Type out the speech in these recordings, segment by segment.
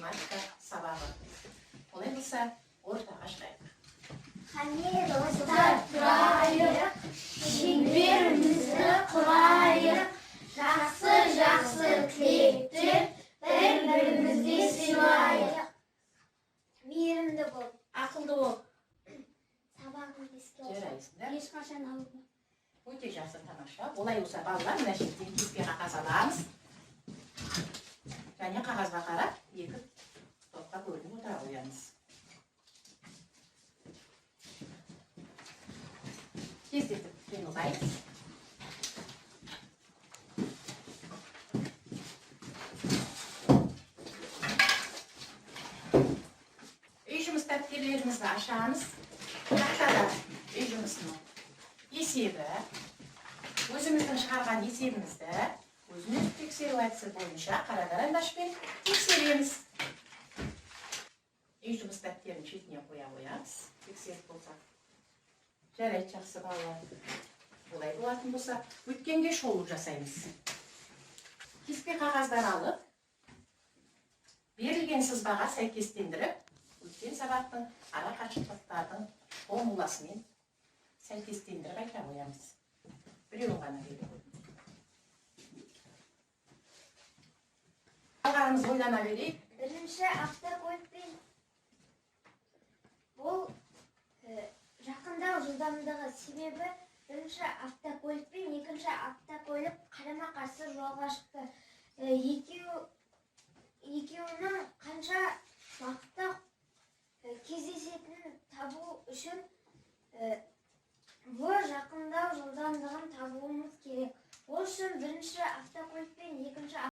математика сабағы. Олай болса, ортаға шығайық. Қане достар, тұрайық, шеңберімізді құрайық, жақсы тілекті бір-бірімізді сыйлайық. Мейірімді бол, Ақылды бол. сабағын еске ал. Жарайсыңдар. Ешқашан алма. Өте жақсы, тамаша. Олай болса, балалар, мына жерден кеспе қағаз аламыз. Және қағазға қарап, екі топқа бөлініп отыра қоямыз. Тездетіп қимылдаймыз. Үй жұмыс дәптерлерімізді ашамыз. Тақтада үй жұмысының есебі, өзіміздің шығарған есебімізді өзіміз тексеру әдісі бойынша қара карандашпен тексереміз. Үй жұмыс дәптерін шетіне қоя қоямыз. Тексеріп болса. Жарайды, жақсы балалар. Олай болатын болса, өткенге шолу жасаймыз. Кеспе қағаздар алып, берілген сызбаға сәйкестендіріп, өткен сабақтың ара қашықтықтардың формуласымен сәйкестендіріп айта қоямыз. Біреуін ғана беріп қойдым. Қалғанымыз ойлана берейік. Бірінші автокөлікпен бұл жақындау жылдамдығы себебі бірінші автокөлікпен екінші автокөлік қарама-қарсы жолға шықты. Екеуінің қанша уақытта кездесетінін табу үшін бұл жақындау жылдамдығын табуымыз керек. Ол үшін бірінші автокөлікпен екінші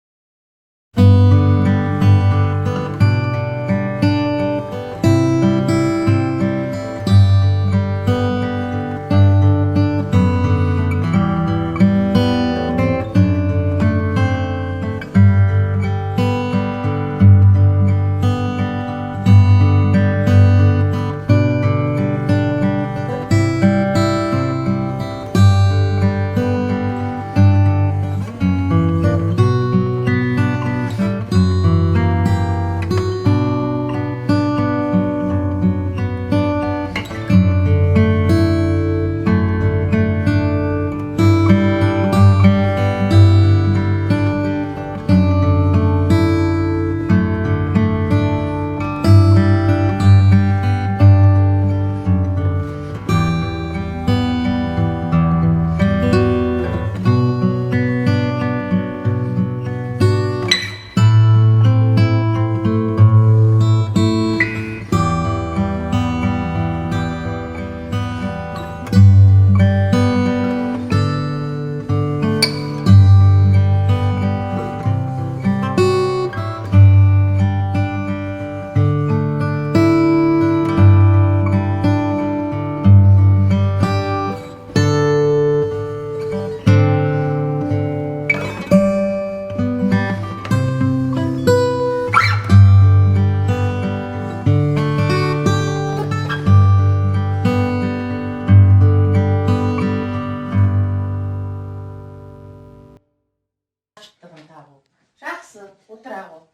жақсы отыра ғой.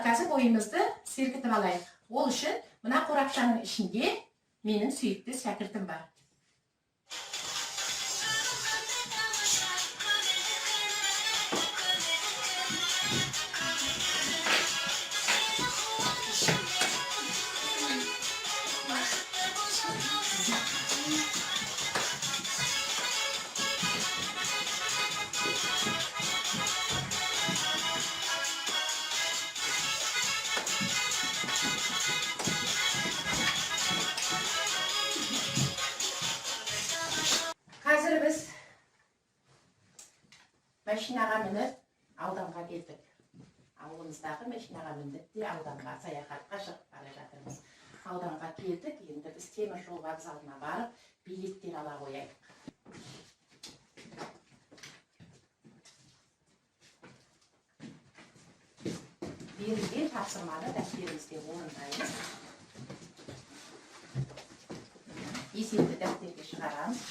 Қазір ойымызды сергітіп алайық. Ол үшін мына қорапшаның ішінде менің сүйікті шәкіртім бар. Қазір біз машинаға мініп ауданға келдік. Ауылымыздағы машинаға міндік те ауданға саяхатқа шығып бара жатырмыз. Ауданға келдік, енді біз темір жол вокзалына барып билеттер ала қояйық. Берілген тапсырманы дәптерімізде орындаймыз. Есепті дәптерге шығарамыз.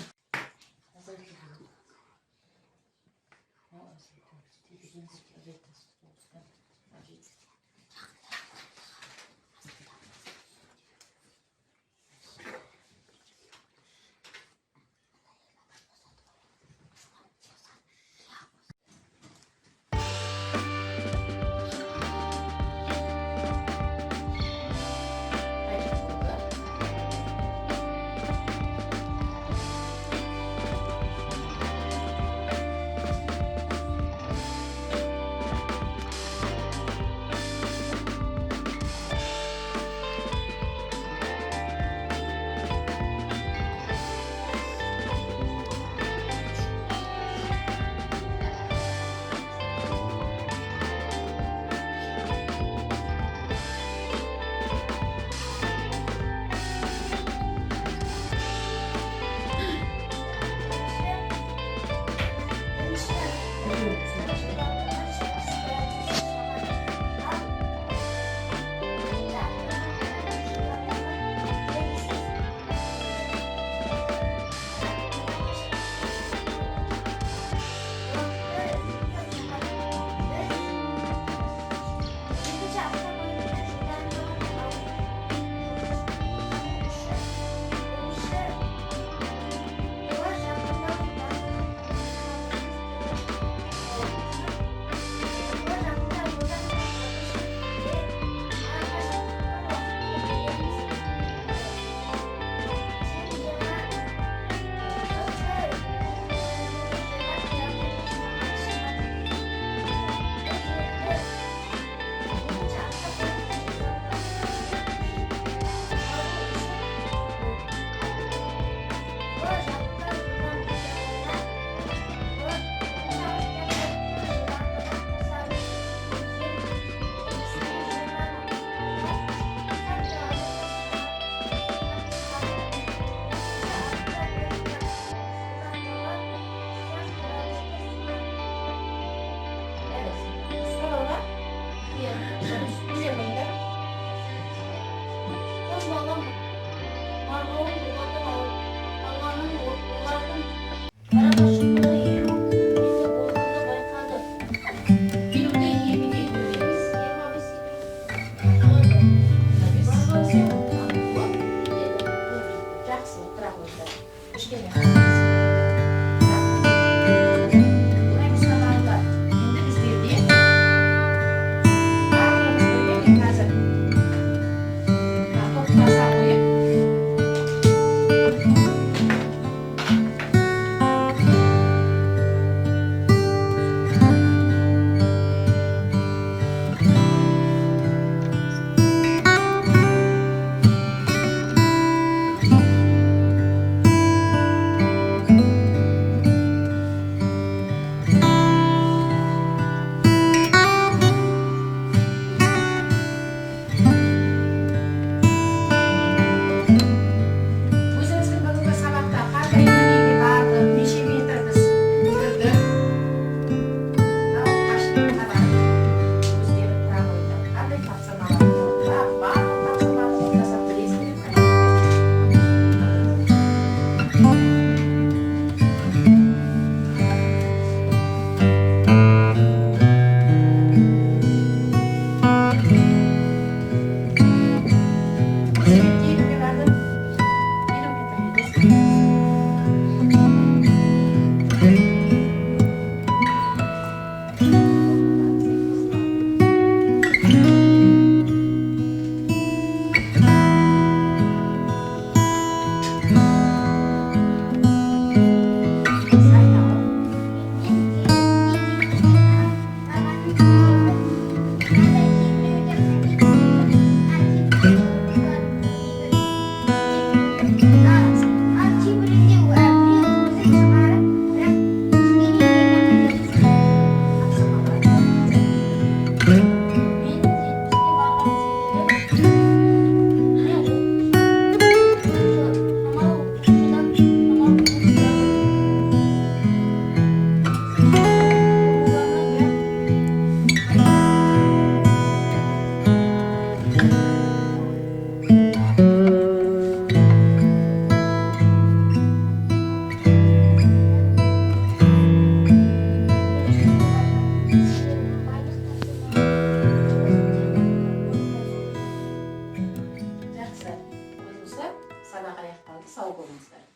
сау болыңыздар.